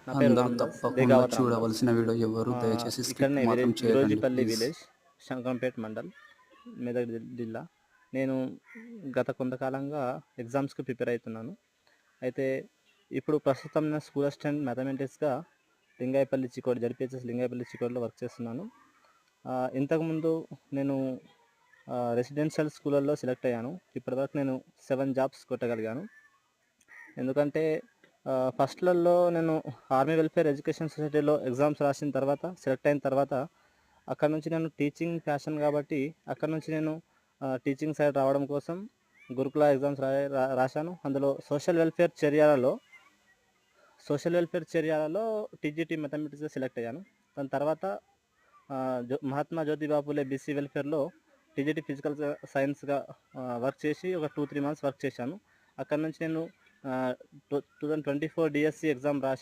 నా పేరు అందరూ రామదాస్, తప్పకుండా బేగావత్ రామదాస్. చూడవలసిన వీడియో ఎవరు దయచేసి స్కిప్ ఇక్కడనే మాత్రం చేయకండి విరోజిపల్లి ప్లీజ్. విలేజ్, శంకరంపేట్ మండల్, మెదక్ జిల్లా. నేను గత కొంతకాలంగా ఎగ్జామ్స్కి ప్రిపేర్ అవుతున్నాను. అయితే ఇప్పుడు ప్రస్తుతం నా స్కూల్ అసిస్టెంట్ మ్యాథమెటిక్స్గా లింగాయపల్లి చికోడ్, జడ్పిహెచ్ఎస్ లింగాయపల్లి చికోడ్లో వర్క్ చేస్తున్నాను. ఇంతకుముందు నేను రెసిడెన్షియల్ స్కూళ్ళల్లో సెలెక్ట్ అయ్యాను. ఇప్పటివరకు నేను 7 జాబ్స్ కొట్టగలిగాను. ఎందుకంటే ఫస్ట్లలో నేను ఆర్మీ వెల్ఫేర్ ఎడ్యుకేషన్ సొసైటీలో ఎగ్జామ్స్ రాసిన తర్వాత, సెలెక్ట్ అయిన తర్వాత అక్కడ నుంచి నేను టీచింగ్ ప్యాషన్ కాబట్టి అక్కడ నుంచి నేను టీచింగ్ సైడ్ రావడం కోసం గురుకుల ఎగ్జామ్స్ రాశాను. అందులో సోషల్ వెల్ఫేర్ చర్యలలో టీజీటీ మ్యాథమెటిక్స్గా సెలెక్ట్ అయ్యాను. దాని తర్వాత Mahatma Jyotiba Phule BC వెల్ఫేర్లో TGT physical సైన్స్గా work చేసి ఒక 2-3 మంత్స్ వర్క్ చేశాను. అక్కడ నుంచి నేను 2024 డిఎస్సి ఎగ్జామ్ రాసి